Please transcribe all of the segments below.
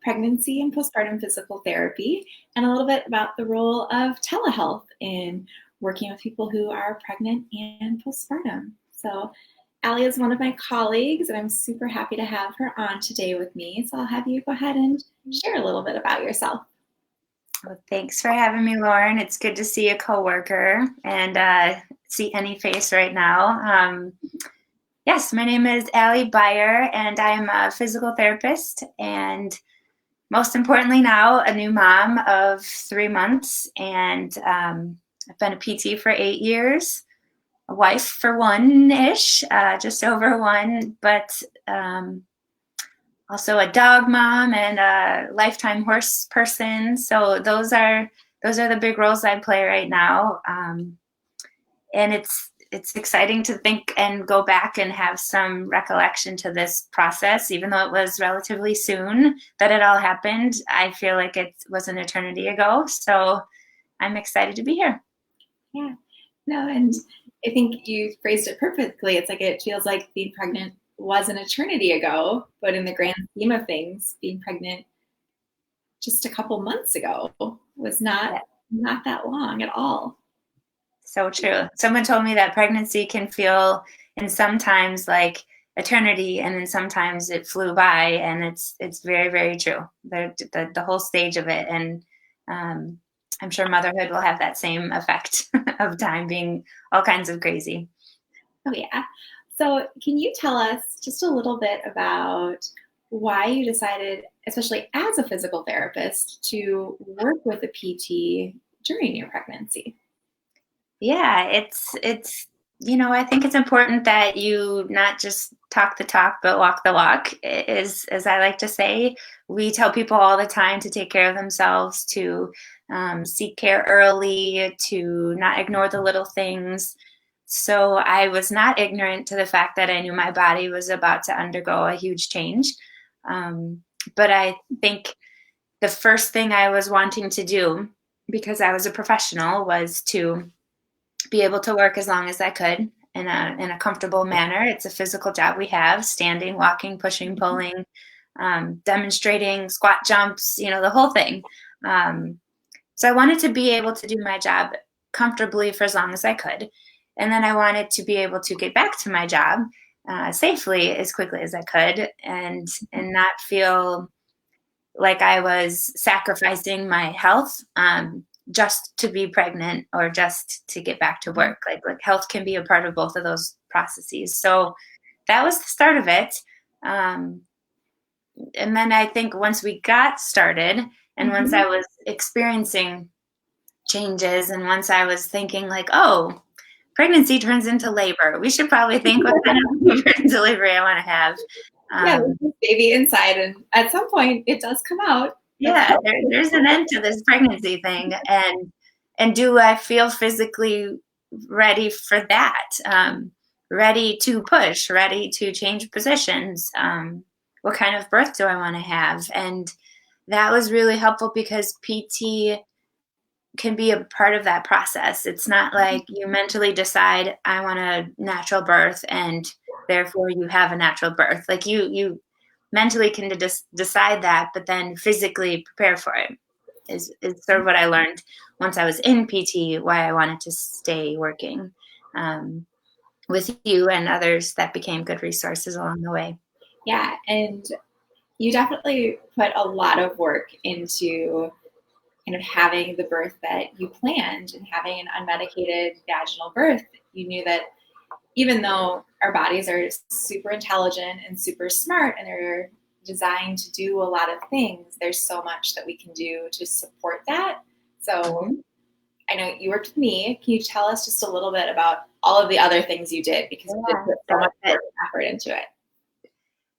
pregnancy and postpartum physical therapy, and a little bit about the role of telehealth in working with people who are pregnant and postpartum. So Allie is one of my colleagues, and I'm super happy to have her on today with me. So I'll have you go ahead and share a little bit about yourself. Well, thanks for having me, Lauren. It's good to see a coworker and see any face right now. Yes, my name is Allie Beyer, and I'm a physical therapist, and most importantly now, a new mom of 3 months, and I've been a PT for 8 years, a wife for one-ish, just over one, but also a dog mom and a lifetime horse person. So those are the big roles I play right now. And it's exciting to think and go back and have some recollection to this process, even though it was relatively soon that it all happened. I feel like it was an eternity ago. So I'm excited to be here. Yeah, no, and I think you phrased it perfectly. It's like it feels like being pregnant was an eternity ago, but in the grand scheme of things, being pregnant just a couple months ago was not that long at all. So true. Someone told me that pregnancy can feel in sometimes like eternity, and then sometimes it flew by, and it's very, very true. The whole stage of it, and I'm sure motherhood will have that same effect of time being all kinds of crazy. Oh yeah. So can you tell us just a little bit about why you decided, especially as a physical therapist, to work with a PT during your pregnancy? Yeah, it's I think it's important that you not just talk the talk but walk the walk, is as I like to say. We tell people all the time to take care of themselves, to seek care early, to not ignore the little things. So I was not ignorant to the fact that I knew my body was about to undergo a huge change. But I think the first thing I was wanting to do, because I was a professional, was to be able to work as long as I could in a comfortable manner. It's a physical job we have: standing, walking, pushing, pulling, demonstrating, squat jumps, the whole thing. So I wanted to be able to do my job comfortably for as long as I could. And then I wanted to be able to get back to my job safely as quickly as I could, and not feel like I was sacrificing my health just to be pregnant or just to get back to work. Like health can be a part of both of those processes. So that was the start of it. And then I think once we got started, and once I was experiencing changes, and once I was thinking like, oh, pregnancy turns into labor, we should probably think what kind of delivery I want to have. Yeah, there's this baby inside, and at some point it does come out. Yeah, there's an end to this pregnancy thing, and do I feel physically ready for that? Ready to push, ready to change positions? What kind of birth do I want to have? And that was really helpful because PT can be a part of that process. It's not like you mentally decide I want a natural birth and therefore you have a natural birth. Like you mentally can decide that, but then physically prepare for it is sort of what I learned once I was in PT, why I wanted to stay working with you and others that became good resources along the way. Yeah, and you definitely put a lot of work into kind of having the birth that you planned and having an unmedicated vaginal birth. You knew that even though our bodies are super intelligent and super smart and they're designed to do a lot of things, there's so much that we can do to support that. So I know you worked with me. Can you tell us just a little bit about all of the other things you did? Because you did put so much effort into it.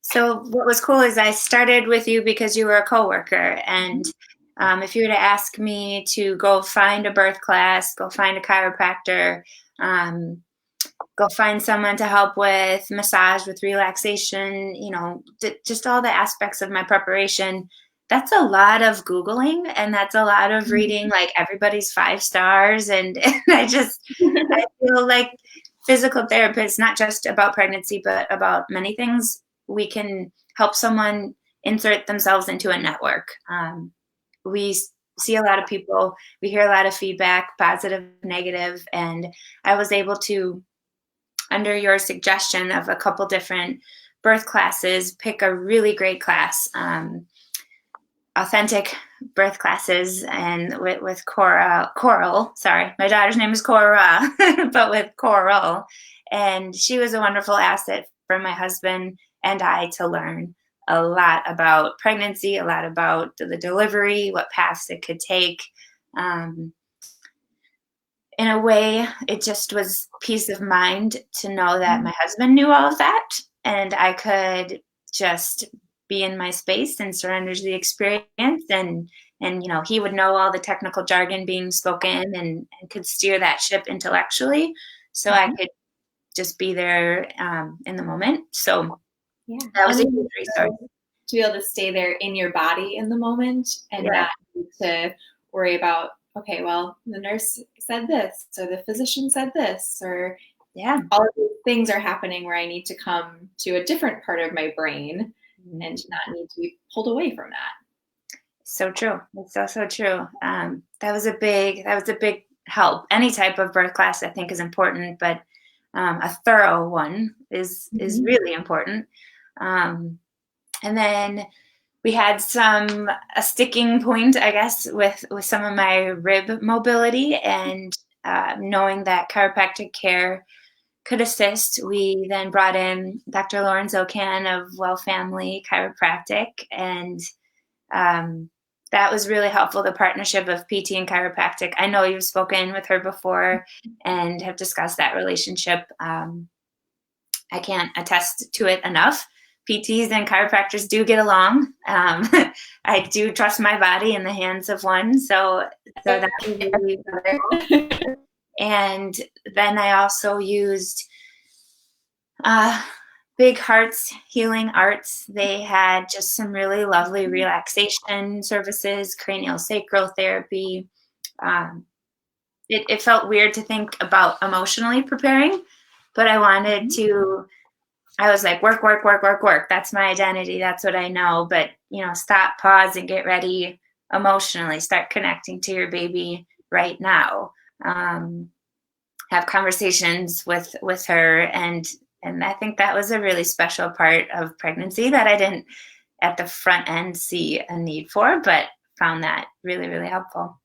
So what was cool is I started with you because you were a coworker, and if you were to ask me to go find a birth class, go find a chiropractor, go find someone to help with massage, with relaxation, just all the aspects of my preparation, that's a lot of Googling, and that's a lot of reading like everybody's 5 stars. And I feel like physical therapists, not just about pregnancy, but about many things, we can help someone insert themselves into a network. We see a lot of people, we hear a lot of feedback, positive, negative, and I was able to, under your suggestion of a couple different birth classes, pick a really great class, authentic birth classes, and with Coral. Sorry, my daughter's name is Cora, but with Coral, and she was a wonderful asset for my husband and I to learn a lot about pregnancy, a lot about the delivery, what paths it could take. Um, in a way, it just was peace of mind to know that my husband knew all of that and I could just be in my space and surrender to the experience, and he would know all the technical jargon being spoken, and could steer that ship intellectually, so I could just be there in the moment. So that was a huge resource. To be able to stay there in your body in the moment and not need to worry about, okay, well, the nurse said this, or the physician said this, or all of these things are happening where I need to come to a different part of my brain and not need to be pulled away from that. So true. It's so true. That was a big help. Any type of birth class, I think, is important, but a thorough one is really important. And then we had a sticking point, I guess, with some of my rib mobility, and knowing that chiropractic care could assist. We then brought in Dr. Lauren Zocan of Well Family Chiropractic, and that was really helpful, the partnership of PT and chiropractic. I know you've spoken with her before and have discussed that relationship. I can't attest to it enough. PTs and chiropractors do get along. I do trust my body in the hands of one, so that was really good. And then I also used Big Hearts Healing Arts. They had just some really lovely relaxation services, cranial sacral therapy. It felt weird to think about emotionally preparing, but I wanted to. I was like, work. That's my identity. That's what I know. But, stop, pause, and get ready emotionally. Start connecting to your baby right now. Have conversations with her. And I think that was a really special part of pregnancy that I didn't at the front end see a need for, but found that really, really helpful.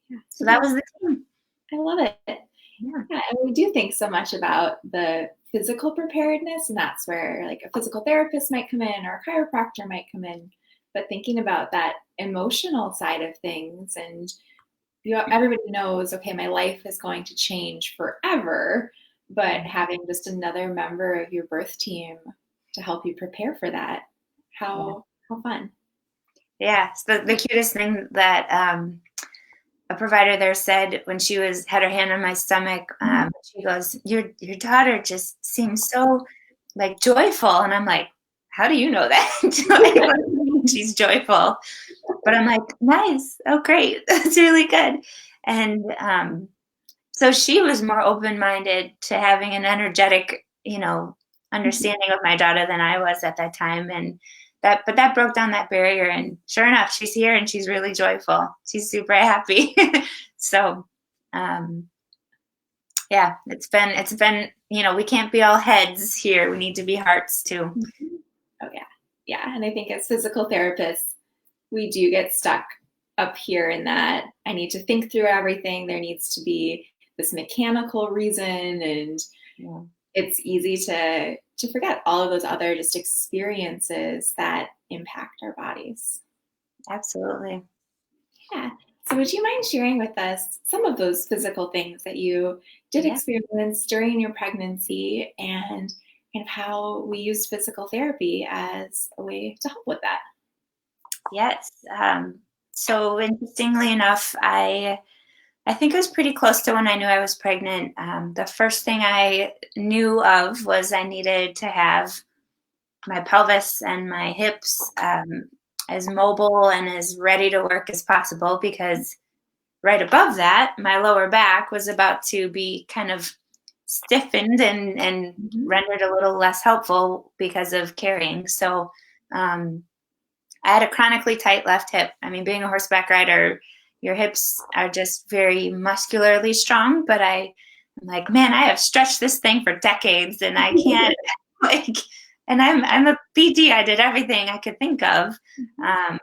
Yeah. So that was the team. I love it. Yeah, and we do think so much about the physical preparedness, and that's where like a physical therapist might come in or a chiropractor might come in, but thinking about that emotional side of things, and everybody knows, okay, my life is going to change forever, but having just another member of your birth team to help you prepare for that, how fun. Yeah, so the cutest thing that a provider there said when she had her hand on my stomach, she goes, your daughter just seems so like joyful. And I'm like, how do you know that? She's joyful. But I'm like, nice. Oh, great. That's really good. And so she was more open-minded to having an energetic, understanding of my daughter than I was at that time. And that broke down that barrier, and sure enough, she's here and she's really joyful. She's super happy. So, it's been, we can't be all heads here. We need to be hearts too. Oh yeah. Yeah. And I think as physical therapists, we do get stuck up here in that I need to think through everything. There needs to be this mechanical reason, and it's easy to forget all of those other just experiences that impact our bodies. Absolutely. Yeah. So would you mind sharing with us some of those physical things that you did experience during your pregnancy, and kind of how we used physical therapy as a way to help with that? Yes. So interestingly enough, I think it was pretty close to when I knew I was pregnant. The first thing I knew of was I needed to have my pelvis and my hips as mobile and as ready to work as possible, because right above that, my lower back was about to be kind of stiffened and rendered a little less helpful because of carrying. So I had a chronically tight left hip. I mean, being a horseback rider, your hips are just very muscularly strong, but I'm like, man, I have stretched this thing for decades and I can't like, and I'm a PT. I did everything I could think of. Um,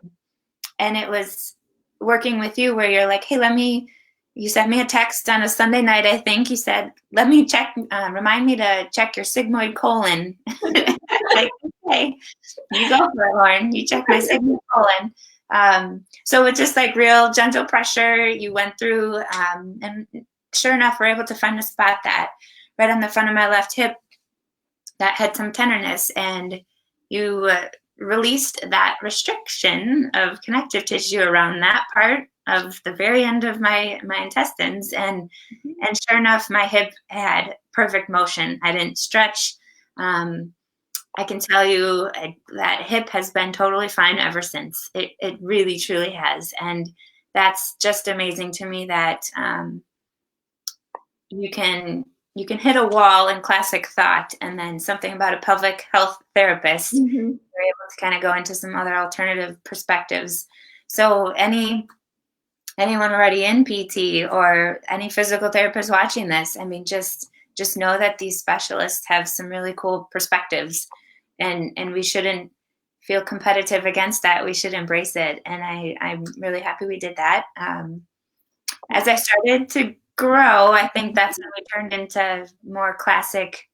and it was working with you where you're like, hey, you sent me a text on a Sunday night, I think. You said, let me check, remind me to check your sigmoid colon. Like, okay, you go for it, Lauren. You check my sigmoid colon. So with just like real gentle pressure, you went through, and sure enough, we're able to find a spot that right on the front of my left hip that had some tenderness, and you released that restriction of connective tissue around that part of the very end of my intestines, and sure enough, my hip had perfect motion. I didn't stretch. I can tell you that hip has been totally fine ever since. It really, truly has. And that's just amazing to me that you can hit a wall in classic thought, and then something about a pelvic health therapist, you're able to kind of go into some other alternative perspectives. So anyone already in PT or any physical therapist watching this, I mean, just know that these specialists have some really cool perspectives, and we shouldn't feel competitive against that. We should embrace it. And I'm really happy we did that. As I started to grow, I think that's when we turned into more classic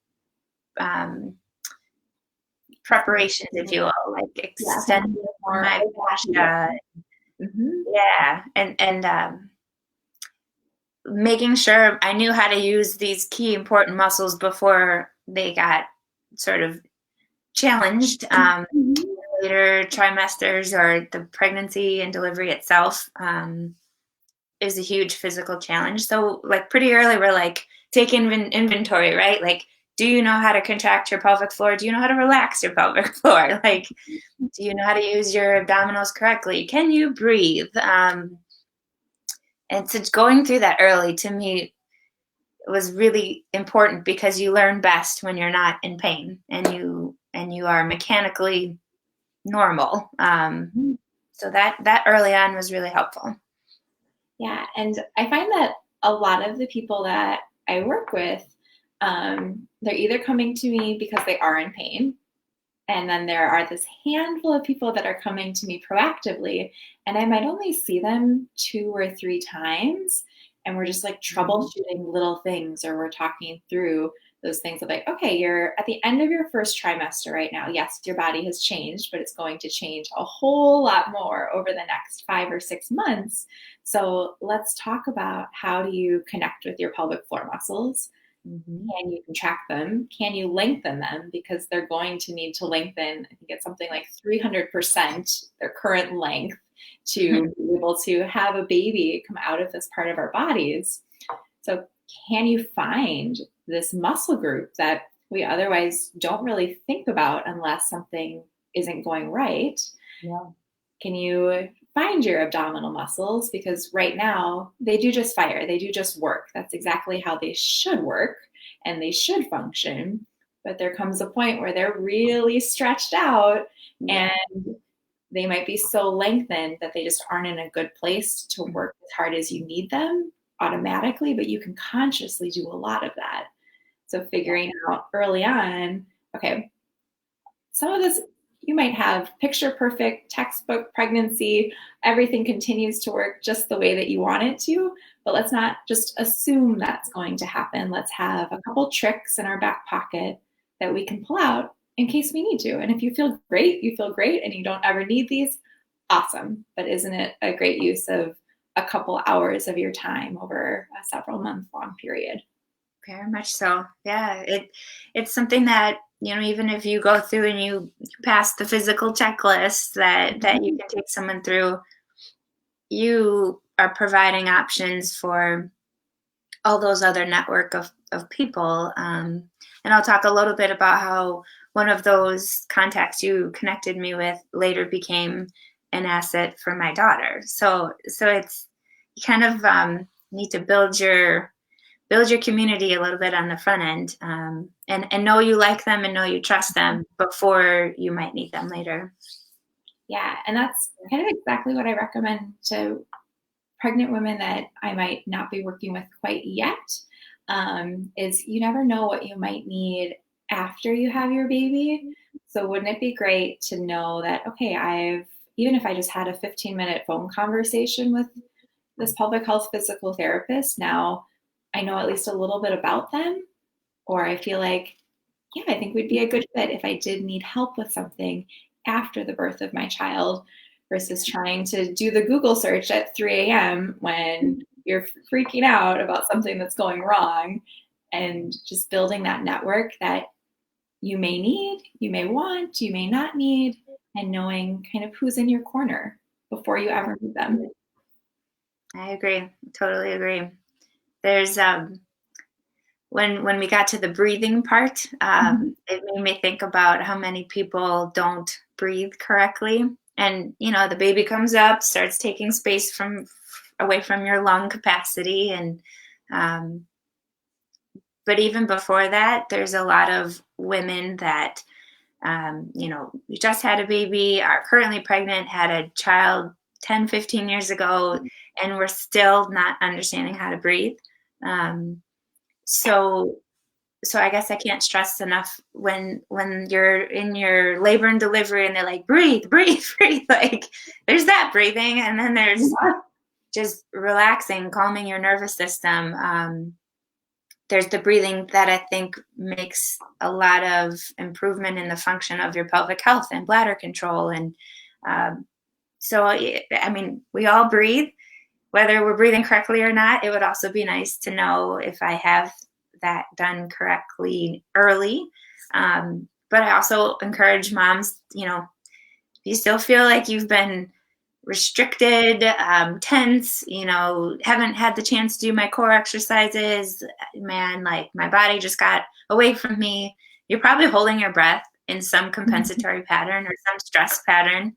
preparations, if you will, like extending my fascia. Yeah, and making sure I knew how to use these key important muscles before they got sort of challenged later trimesters, or the pregnancy and delivery itself is a huge physical challenge. So like pretty early, we're like taking inventory, right? Like, do you know how to contract your pelvic floor? Do you know how to relax your pelvic floor? Like, do you know how to use your abdominals correctly? Can you breathe? And so going through that early, to me, was really important, because you learn best when you're not in pain and you are mechanically normal. So that early on was really helpful. Yeah, and I find that a lot of the people that I work with, they're either coming to me because they are in pain, and then there are this handful of people that are coming to me proactively, and I might only see them 2 or 3 times, and we're just like troubleshooting little things, or we're talking through those things of like, okay, you're at the end of your first trimester right now. Yes, your body has changed, but it's going to change a whole lot more over the next 5 or 6 months. So let's talk about, how do you connect with your pelvic floor muscles? Can you contract them? Can you lengthen them? Because they're going to need to lengthen, I think it's something like 300% their current length to be able to have a baby come out of this part of our bodies. So can you find this muscle group that we otherwise don't really think about unless something isn't going right? Yeah. Can you find your abdominal muscles? Because right now they do just fire, they do just work. That's exactly how they should work and they should function. But there comes a point where they're really stretched out and they might be so lengthened that they just aren't in a good place to work as hard as you need them automatically, but you can consciously do a lot of that. So figuring out early on, okay, some of this, you might have picture perfect textbook pregnancy, everything continues to work just the way that you want it to, but let's not just assume that's going to happen. Let's have a couple tricks in our back pocket that we can pull out in case we need to. And if you feel great, and you don't ever need these, awesome. But isn't it a great use of a couple hours of your time over a several month long period? Very much so. Yeah. It's something that, even if you go through and you pass the physical checklist that you can take someone through, you are providing options for all those other network of people. And I'll talk a little bit about how one of those contacts you connected me with later became an asset for my daughter. So it's, you kind of need to build your community a little bit on the front end, and know you like them and know you trust them before you might need them later. Yeah, and that's kind of exactly what I recommend to pregnant women that I might not be working with quite yet. Is you never know what you might need after you have your baby. So wouldn't it be great to know that, okay, even if I just had a 15-minute phone conversation with this pelvic health physical therapist, now I know at least a little bit about them, or I feel like, yeah, I think we'd be a good fit if I did need help with something after the birth of my child versus trying to do the Google search at 3 a.m. when you're freaking out about something that's going wrong, and just building that network that you may need, you may want, you may not need, and knowing kind of who's in your corner before you ever need them. I agree. Totally agree. There's when we got to the breathing part, it made me think about how many people don't breathe correctly. And the baby comes up, starts taking space from away from your lung capacity, and um, but even before that, there's a lot of women that we just had a baby, are currently pregnant, had a child 10, 15 years ago, and we're still not understanding how to breathe. Um, so so I guess I can't stress enough when you're in your labor and delivery and they're like, breathe, breathe, breathe. Like there's that breathing, and then there's just relaxing, calming your nervous system. There's the breathing that I think makes a lot of improvement in the function of your pelvic health and bladder control. And so, I mean, we all breathe, whether we're breathing correctly or not. It would also be nice to know if I have that done correctly early. But I also encourage moms, if you still feel like you've been restricted, tense, haven't had the chance to do my core exercises, man, like my body just got away from me. You're probably holding your breath in some compensatory pattern or some stress pattern,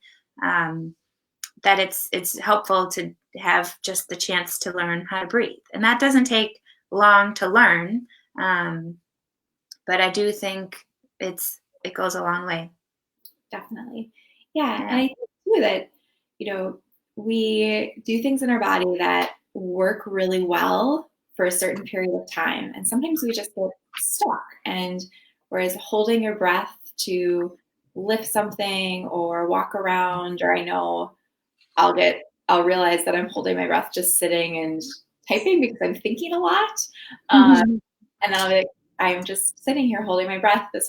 that it's helpful to have just the chance to learn how to breathe. And that doesn't take long to learn. But I do think it goes a long way. Definitely. Yeah. And I think too that, we do things in our body that work really well for a certain period of time. And sometimes we just get stuck. And whereas holding your breath to lift something or walk around, or I know I'll realize that I'm holding my breath just sitting and typing because I'm thinking a lot. And then I'll be like, I'm just sitting here holding my breath. I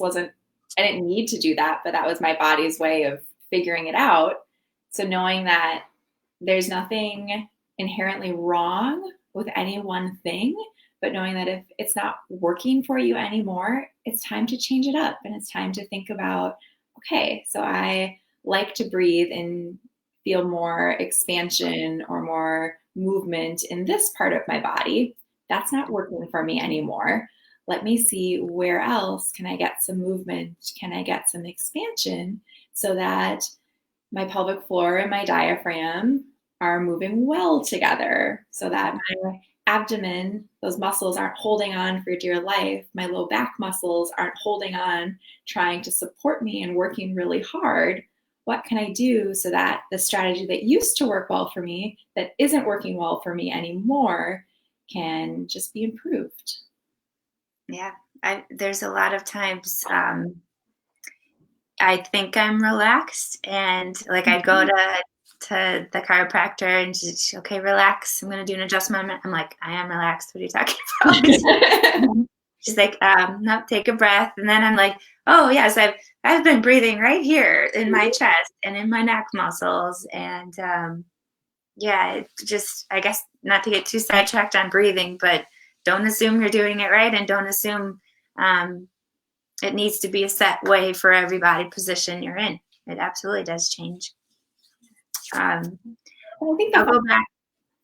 didn't need to do that, but that was my body's way of figuring it out. So knowing that there's nothing inherently wrong with any one thing, but knowing that if it's not working for you anymore, it's time to change it up. And it's time to think about, okay, so I like to breathe and feel more expansion or more movement in this part of my body. That's not working for me anymore. Let me see where else can I get some movement? Can I get some expansion so that my pelvic floor and my diaphragm are moving well together, so that my abdomen, those muscles aren't holding on for dear life. My low back muscles aren't holding on, trying to support me and working really hard. What can I do so that the strategy that used to work well for me, that isn't working well for me anymore, can just be improved? Yeah, there's a lot of times I think I'm relaxed, and like I'd go to the chiropractor and she's okay, relax. I'm gonna do an adjustment. I'm like, I am relaxed. What are you talking about? She's like, no, take a breath. And then I'm like, oh yes, I've been breathing right here in my chest and in my neck muscles. And yeah, it just, I guess, not to get too sidetracked on breathing, but don't assume you're doing it right, and don't assume it needs to be a set way for every body position you're in. It absolutely does change. I think I'll go back.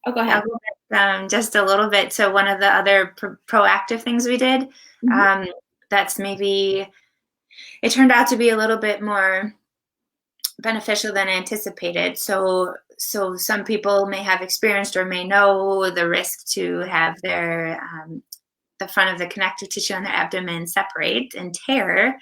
Oh, go ahead. I'll go back just a little bit to one of the other proactive things we did. That's maybe, it turned out to be a little bit more beneficial than anticipated. So some people may have experienced or may know the risk to have their the front of the connective tissue on their abdomen separate and tear.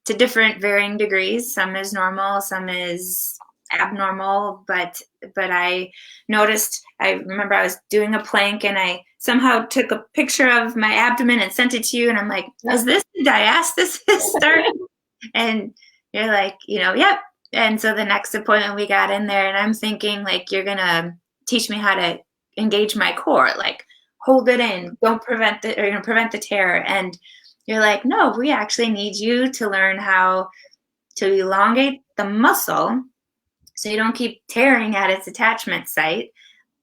to different varying degrees. Some is normal, some is abnormal, but I noticed, I remember I was doing a plank and I somehow took a picture of my abdomen and sent it to you, and I'm like, is this the diastasis starting? And you're like, yep. And so the next appointment we got in there, and I'm thinking, like, you're gonna teach me how to engage my core, like hold it in, don't prevent the, or prevent the tear. And you're like, no, we actually need you to learn how to elongate the muscle so you don't keep tearing at its attachment site,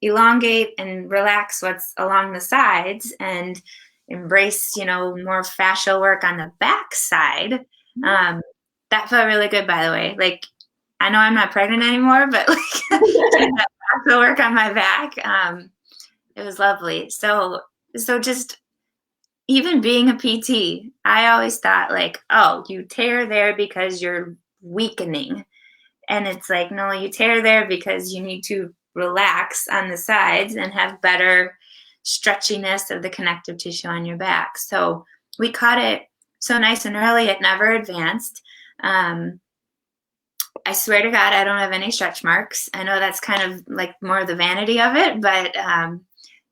elongate and relax what's along the sides, and embrace, more fascial work on the back side. That felt really good, by the way. Like, I know I'm not pregnant anymore, but like doing that fascial work on my back, it was lovely. So just even being a PT, I always thought, like, oh, you tear there because you're weakening. And it's like, no, you tear there because you need to relax on the sides and have better stretchiness of the connective tissue on your back. So we caught it so nice and early, it never advanced. I swear to God, I don't have any stretch marks. I know that's kind of like more the vanity of it, but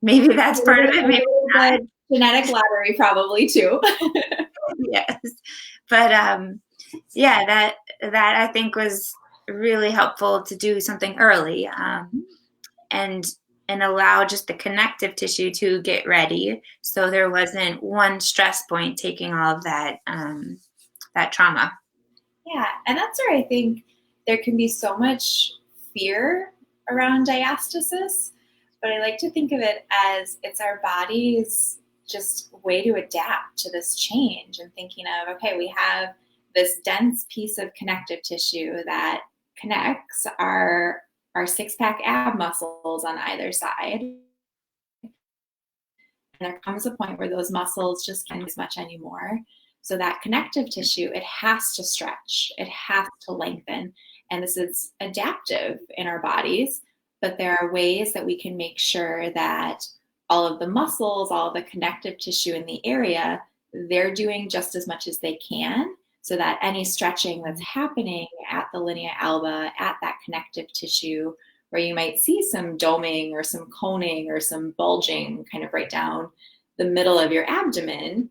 maybe that's part of it. Maybe not. Genetic lottery probably too. Yes. But yeah, that I think was really helpful to do something early, and allow just the connective tissue to get ready, so there wasn't one stress point taking all of that that trauma. Yeah, and that's where I think there can be so much fear around diastasis, but I like to think of it as it's our body's just way to adapt to this change, and thinking of, okay, we have this dense piece of connective tissue that connects our six-pack ab muscles on either side. And there comes a point where those muscles just can't do as much anymore. So that connective tissue, it has to stretch, it has to lengthen. And this is adaptive in our bodies, but there are ways that we can make sure that all of the muscles, all of the connective tissue in the area, they're doing just as much as they can, so that any stretching that's happening at the linea alba, at that connective tissue, where you might see some doming or some coning or some bulging kind of right down the middle of your abdomen,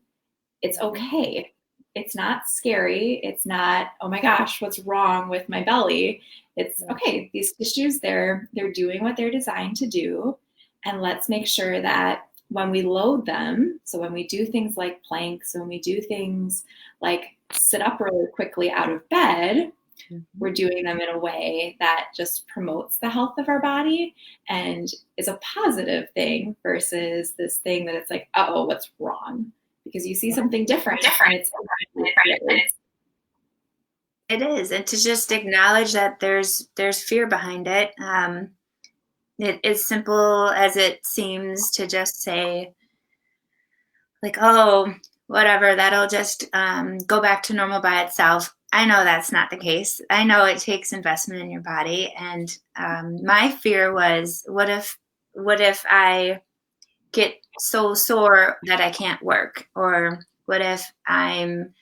it's okay. It's not scary. It's not, oh my gosh, what's wrong with my belly? It's okay. These tissues, they're doing what they're designed to do. And let's make sure that when we load them, so when we do things like planks, when we do things like sit up really quickly out of bed, we're doing them in a way that just promotes the health of our body and is a positive thing, versus this thing that it's like, uh-oh, what's wrong? Because you see something different. It is, and to just acknowledge that there's fear behind it. It is simple as it seems to just say, like, oh, whatever, that'll just go back to normal by itself. I know that's not the case. I know it takes investment in your body. And my fear was, what if I get so sore that I can't work? Or what if I'm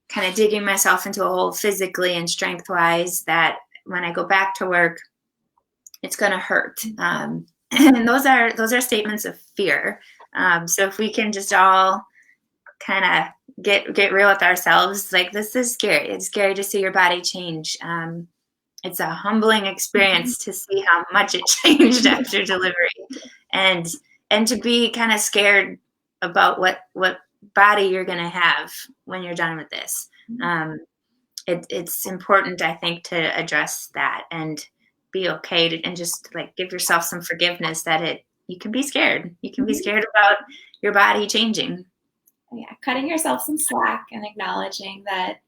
kind of digging myself into a hole physically and strength wise, that when I go back to work, it's going to hurt. And those are statements of fear. So if we can just all kind of get real with ourselves, like, this is scary. It's scary to see your body change. It's a humbling experience to see how much it changed after delivery, and to be kind of scared about what body you're going to have when you're done with this. It's important, I think, to address that and be okay to, and just like give yourself some forgiveness that you can be scared. You can be scared about your body changing. Yeah, cutting yourself some slack and acknowledging that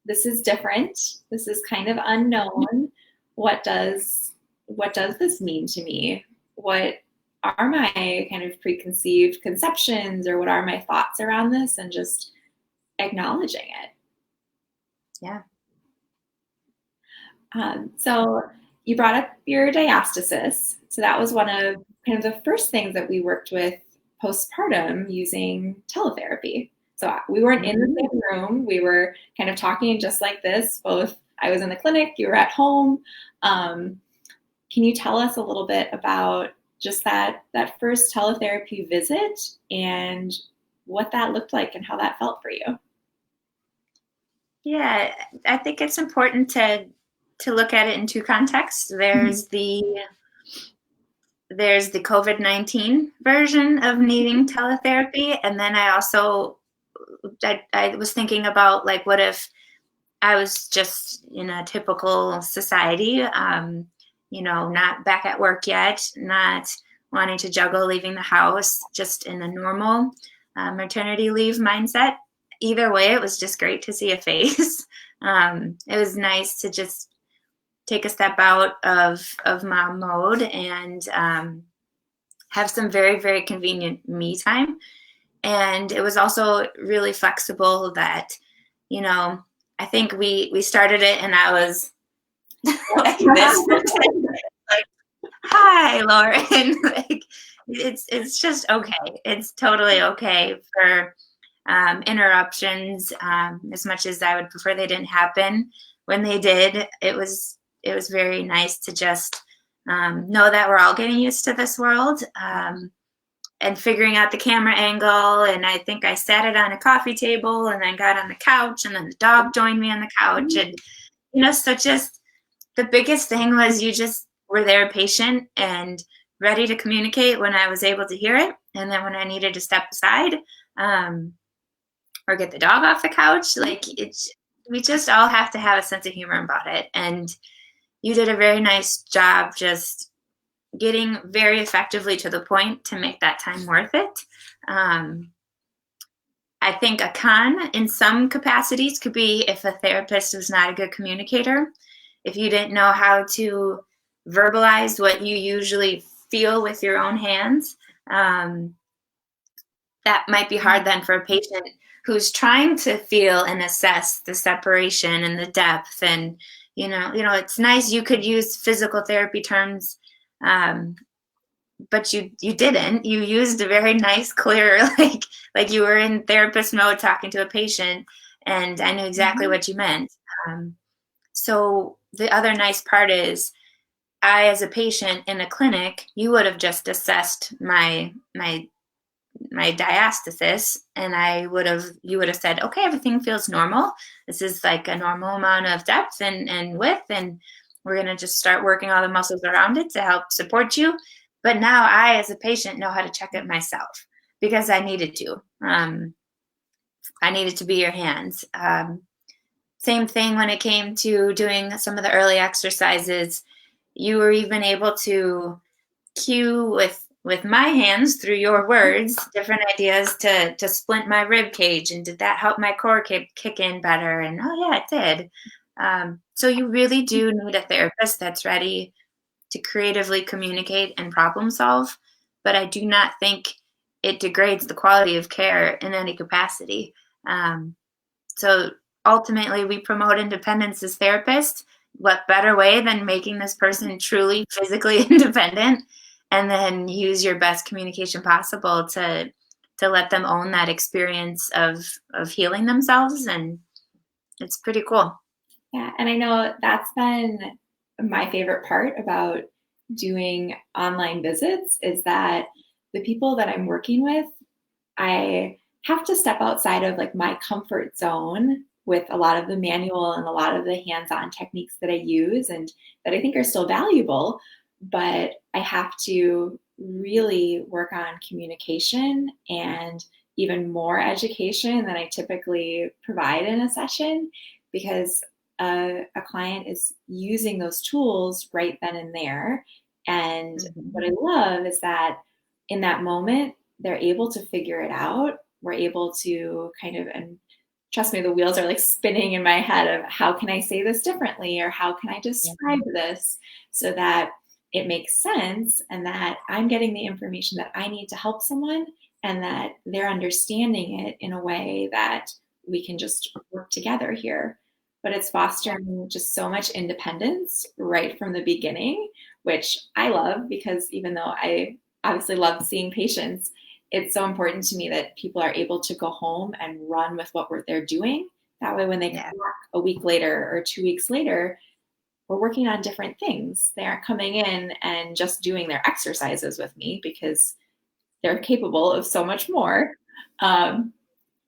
this is different. This is kind of unknown. What does this mean to me? What are my kind of preconceived conceptions, or what are my thoughts around this? And just acknowledging it. Yeah. So you brought up your diastasis. So that was one of kind of the first things that we worked with postpartum using teletherapy. So we weren't in the Mhm. same room. We were kind of talking just like this. Both, I was in the clinic, you were at home. Can you tell us a little bit about just that first teletherapy visit and what that looked like and how that felt for you? Yeah, I think it's important to look at it in two contexts. Mhm. There's the COVID-19 version of needing teletherapy, and then I was thinking about, like, what if I was just in a typical society, not back at work yet, not wanting to juggle leaving the house, just in a normal maternity leave mindset. Either way, it was just great to see a face. It was nice to just take a step out of mom mode and have some very, very convenient me time. And it was also really flexible that, you know, I think we started it and I was like this, like, hi, Lauren. Like, it's just okay. It's totally okay for interruptions. As much as I would prefer they didn't happen, when they did, it was very nice to just know that we're all getting used to this world. And figuring out the camera angle. And I think I sat it on a coffee table and then got on the couch, and then the dog joined me on the couch. And, so just the biggest thing was you just were there patient and ready to communicate when I was able to hear it. And then when I needed to step aside um, or get the dog off the couch, like we just all have to have a sense of humor about it. And you did a very nice job just getting very effectively to the point to make that time worth it. Um, I think a con in some capacities could be if a therapist was not a good communicator, if you didn't know how to verbalize what you usually feel with your own hands. Um, that might be hard then for a patient who's trying to feel and assess the separation and the depth. And it's nice you could use physical therapy terms, um, but you didn't. You used a very nice, clear, like you were in therapist mode talking to a patient, and I knew exactly what you meant. Um, so the other nice part is, I, as a patient in a clinic, you would have just assessed my diastasis, and you would have said, okay, everything feels normal. This is like a normal amount of depth and width, and we're going to just start working all the muscles around it to help support you. But now I, as a patient, know how to check it myself because I needed to. I needed to be your hands. Same thing when it came to doing some of the early exercises. You were even able to cue with my hands through your words different ideas to splint my rib cage, and did that help my core kick in better? And oh yeah, it did. So you really do need a therapist that's ready to creatively communicate and problem solve, but I do not think it degrades the quality of care in any capacity. So ultimately, we promote independence as therapists. What better way than making this person truly physically independent, and then use your best communication possible to let them own that experience of healing themselves. And it's pretty cool. Yeah, and I know that's been my favorite part about doing online visits is that the people that I'm working with, I have to step outside of like my comfort zone with a lot of the manual and a lot of the hands-on techniques that I use and that I think are still valuable, but I have to really work on communication and even more education than I typically provide in a session because a client is using those tools right then and there. And what Mhm. I love is that in that moment, they're able to figure it out. We're able to kind of, and trust me, the wheels are like spinning in my head of how can I say this differently or how can I describe this so that it makes sense and that I'm getting the information that I need to help someone and that they're understanding it in a way that we can just work together here. But it's fostering just so much independence right from the beginning, which I love because even though I obviously love seeing patients, it's so important to me that people are able to go home and run with what they're doing. That way, when they come Yeah. back a week later or 2 weeks later, we're working on different things. They aren't coming in and just doing their exercises with me, because they're capable of so much more. Um,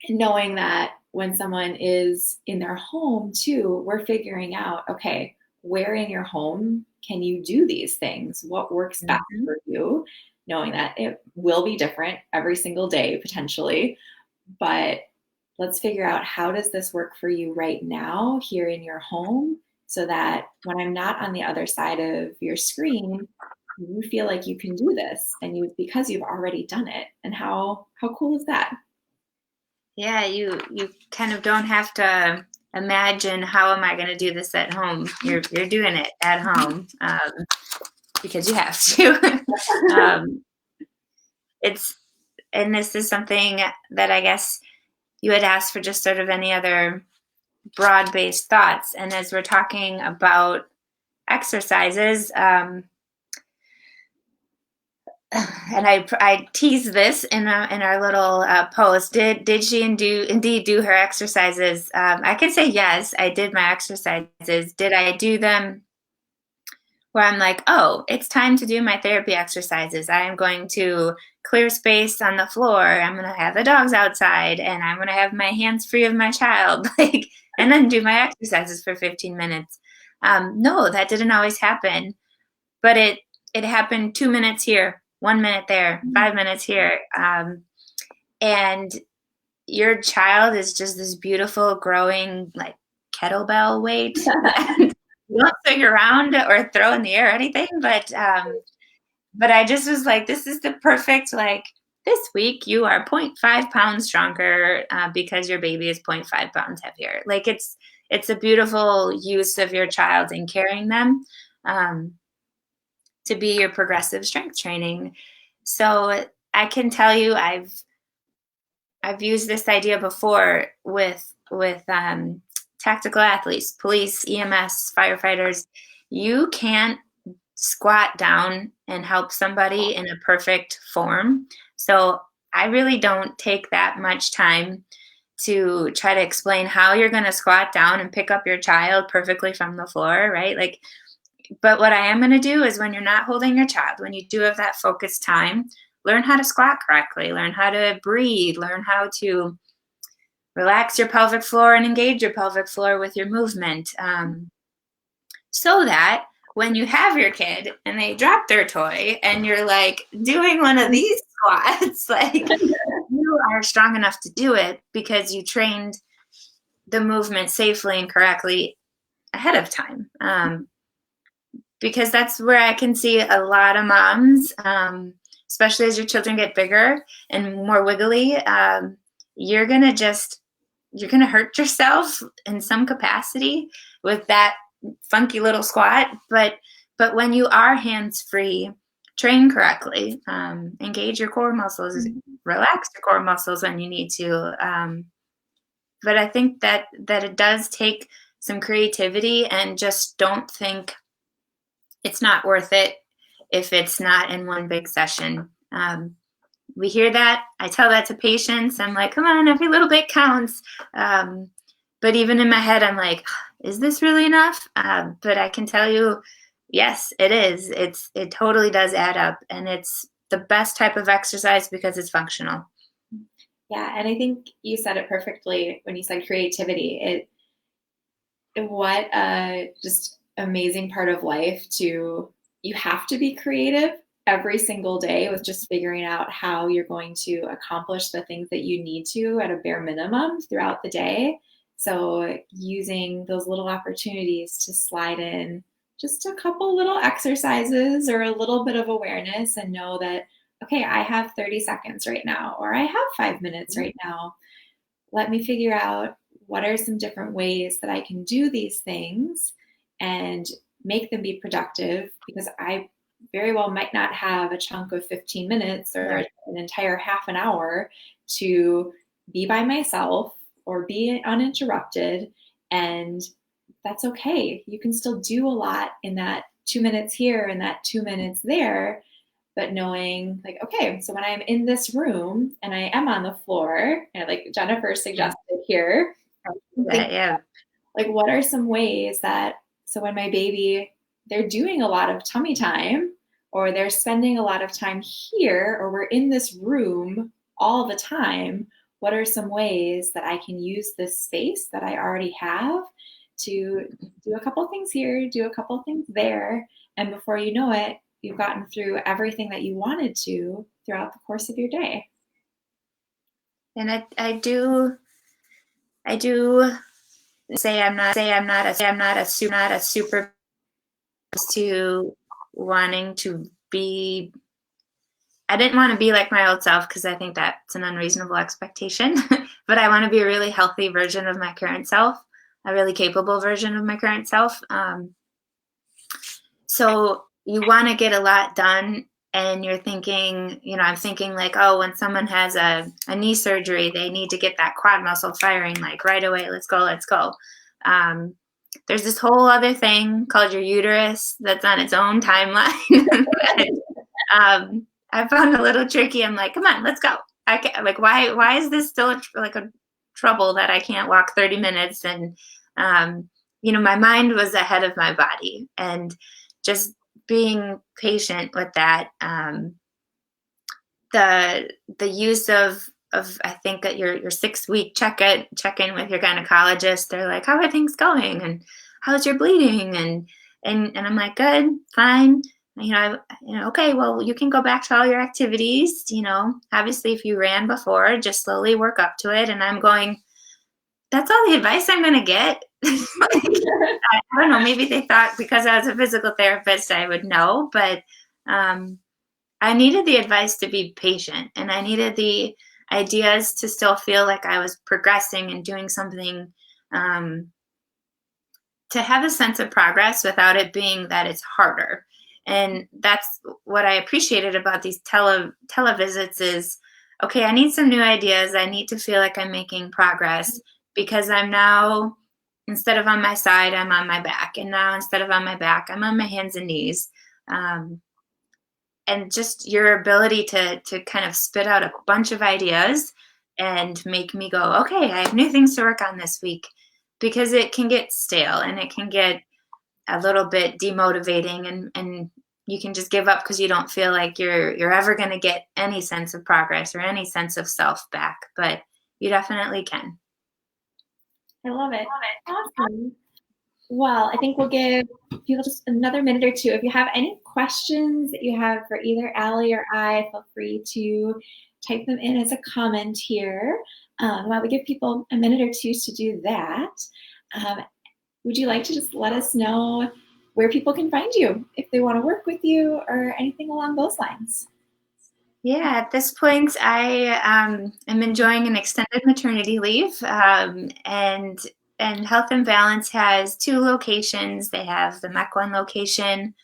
Knowing that when someone is in their home too, we're figuring out, okay, where in your home can you do these things? What works best Mhm. for you? Knowing that it will be different every single day potentially, but let's figure out, how does this work for you right now here in your home, so that when I'm not on the other side of your screen, you feel like you can do this, and you, because you've already done it. And how cool is that? Yeah, you kind of don't have to imagine how am I going to do this at home. You're doing it at home because you have to. um, it's and this is something that I guess you had asked for, just sort of any other broad based thoughts. And as we're talking about exercises, and I teased this in our little post. Did she indeed do her exercises? I can say yes. I did my exercises. Did I do them where I'm like, oh, it's time to do my therapy exercises? I am going to clear space on the floor. I'm going to have the dogs outside, and I'm going to have my hands free of my child, like, and then do my exercises for 15 minutes. No, that didn't always happen, but it happened 2 minutes here, 1 minute there, 5 minutes here, and your child is just this beautiful growing like kettlebell weight that you don't swing around or throw in the air or anything, but I just was like, this is the perfect, like, this week you are zero point 0.5 pounds stronger because your baby is zero point 0.5 pounds heavier. Like, it's a beautiful use of your child and carrying them. Um, to be your progressive strength training. So I can tell you, I've used this idea before with tactical athletes, police, EMS, firefighters. You can't squat down and help somebody in a perfect form. So I really don't take that much time to try to explain how you're going to squat down and pick up your child perfectly from the floor, right? Like, but what I am going to do is, when you're not holding your child, when you do have that focused time, learn how to squat correctly, learn how to breathe, learn how to relax your pelvic floor and engage your pelvic floor with your movement, so that when you have your kid and they drop their toy and you're like doing one of these squats, like, you are strong enough to do it because you trained the movement safely and correctly ahead of time. Because that's where I can see a lot of moms, especially as your children get bigger and more wiggly, you're gonna just you're gonna hurt yourself in some capacity with that funky little squat. But when you are hands free, train correctly, engage your core muscles, relax your core muscles when you need to. But I think that it does take some creativity, and just don't think it's not worth it if it's not in one big session. We hear that. I tell that to patients. I'm like, come on, every little bit counts. But even in my head, I'm like, is this really enough? But I can tell you, yes, it is. It totally does add up, and it's the best type of exercise because it's functional. Yeah, and I think you said it perfectly when you said creativity. What a just amazing part of life to, you have to be creative every single day with just figuring out how you're going to accomplish the things that you need to at a bare minimum throughout the day. So using those little opportunities to slide in just a couple little exercises or a little bit of awareness, and know that, okay, I have 30 seconds right now, or I have 5 minutes right now. Let me figure out what are some different ways that I can do these things and make them be productive, because I very well might not have a chunk of 15 minutes or Yeah. an entire half an hour to be by myself or be uninterrupted. And that's okay. You can still do a lot in that 2 minutes here and that 2 minutes there, but knowing like, okay, so when I'm in this room and I am on the floor, and like Jennifer suggested here, think Yeah. like what are some ways that, so when my baby, they're doing a lot of tummy time, or they're spending a lot of time here, or we're in this room all the time, what are some ways that I can use this space that I already have to do a couple things here, do a couple things there, and before you know it, you've gotten through everything that you wanted to throughout the course of your day. And I do say I'm not a super to wanting to be. I didn't want to be like my old self because I think that's an unreasonable expectation. But I want to be a really healthy version of my current self, a really capable version of my current self. So you want to get a lot done, and you're thinking, I'm thinking like, oh, when someone has a knee surgery, they need to get that quad muscle firing like right away. Let's go, let's go. Um, there's this whole other thing called your uterus that's on its own timeline. I found a little tricky. I'm like, come on, let's go. I can't, like, why is this still a trouble that I can't walk 30 minutes? And, my mind was ahead of my body, and just being patient with that. The use of I think at your 6 week check in with your gynecologist. They're like, how are things going, and how's your bleeding, and I'm like, good, fine. Okay, well, you can go back to all your activities. Obviously, if you ran before, just slowly work up to it. And I'm going, that's all the advice I'm going to get. I don't know. Maybe they thought because I was a physical therapist, I would know, but I needed the advice to be patient, and I needed the ideas to still feel like I was progressing and doing something, to have a sense of progress without it being that it's harder. And that's what I appreciated about these televisits is, okay, I need some new ideas. I need to feel like I'm making progress because I'm now, instead of on my side, I'm on my back. And now instead of on my back, I'm on my hands and knees. And just your ability to kind of spit out a bunch of ideas and make me go, okay, I have new things to work on this week, because it can get stale and it can get a little bit demotivating, and you can just give up because you don't feel like you're ever going to get any sense of progress or any sense of self back, but you definitely can. I love it. Awesome. Well, I think we'll give people just another minute or two. If you have any questions that you have for either Allie or I, feel free to type them in as a comment here. While we give people a minute or two to do that, would you like to just let us know where people can find you if they want to work with you or anything along those lines? Yeah, at this point, I am enjoying an extended maternity leave, and Health and Balance has 2 locations. They have the MEC1 location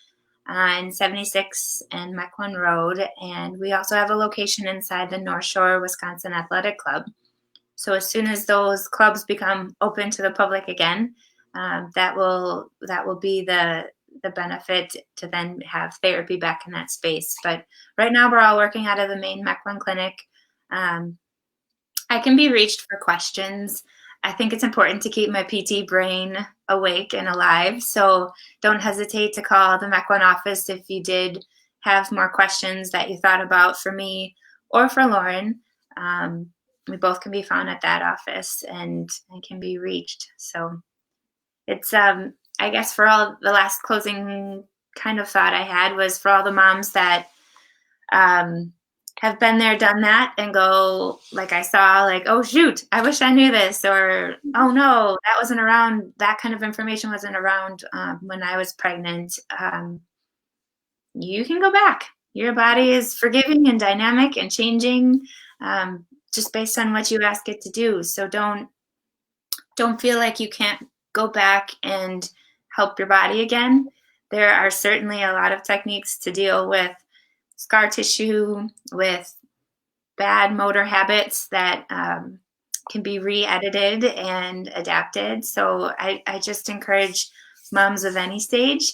in 76 and MEC1 Road, and we also have a location inside the North Shore Wisconsin Athletic Club. So as soon as those clubs become open to the public again, that will be the benefit to then have therapy back in that space. But right now we're all working out of the main MEC1 clinic. I can be reached for questions. I think it's important to keep my PT brain awake and alive. So don't hesitate to call the MEC1 office if you did have more questions that you thought about for me or for Lauren. We both can be found at that office and can be reached. So it's, I guess for all the last closing kind of thought I had was for all the moms that have been there, done that, and go, like I saw, like, oh, shoot, I wish I knew this, or, oh, no, that wasn't around, that kind of information wasn't around when I was pregnant. You can go back. Your body is forgiving and dynamic and changing, just based on what you ask it to do. So don't feel like you can't go back and help your body again. There are certainly a lot of techniques to deal with scar tissue, with bad motor habits that can be re-edited and adapted. So I just encourage moms of any stage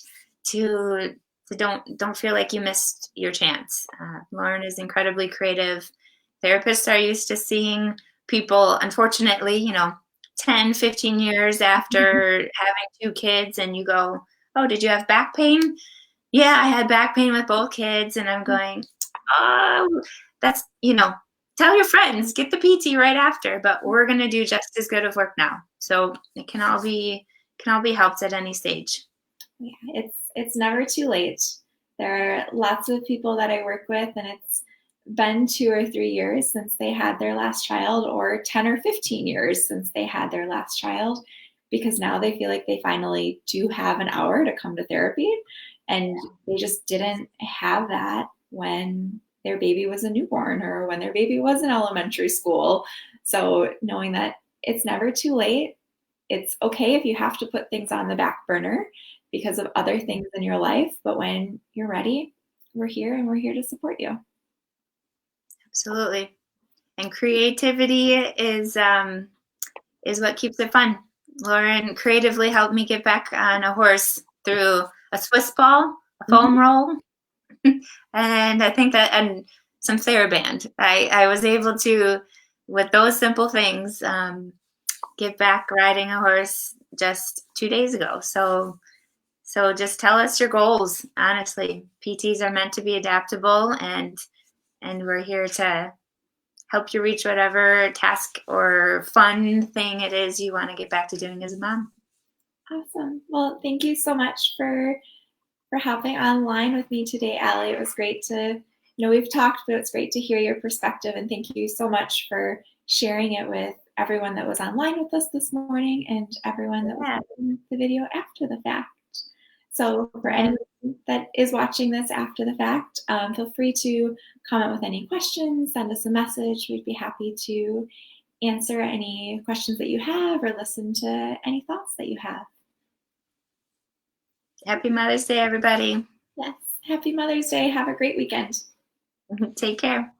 to So don't feel like you missed your chance. Lauren is incredibly creative. Therapists are used to seeing people, unfortunately, 10, 15 years after having two kids, and you go, oh, did you have back pain? Yeah, I had back pain with both kids. And I'm going, oh, that's, tell your friends, get the PT right after, but we're going to do just as good of work now. So it can all be helped at any stage. Yeah, it's never too late. There are lots of people that I work with, and it's been 2 or 3 years since they had their last child, or 10 or 15 years since they had their last child, because now they feel like they finally do have an hour to come to therapy, and they just didn't have that when their baby was a newborn or when their baby was in elementary school. So knowing that it's never too late, it's okay if you have to put things on the back burner because of other things in your life, but when you're ready, we're here, and we're here to support you. Absolutely. And creativity is what keeps it fun. Lauren creatively helped me get back on a horse through a Swiss ball, a foam roll, and I think that, and some TheraBand. I was able to, with those simple things, get back riding a horse just 2 days ago. So just tell us your goals. Honestly, PTs are meant to be adaptable, and we're here to help you reach whatever task or fun thing it is you want to get back to doing as a mom. Awesome. Well, thank you so much for hopping online with me today, Allie. It was great to, we've talked, but it's great to hear your perspective. And thank you so much for sharing it with everyone that was online with us this morning and everyone that was watching the video after the fact. So for anyone that is watching this after the fact, feel free to comment with any questions, send us a message. We'd be happy to answer any questions that you have or listen to any thoughts that you have. Happy Mother's Day, everybody. Yes. Happy Mother's Day. Have a great weekend. Take care.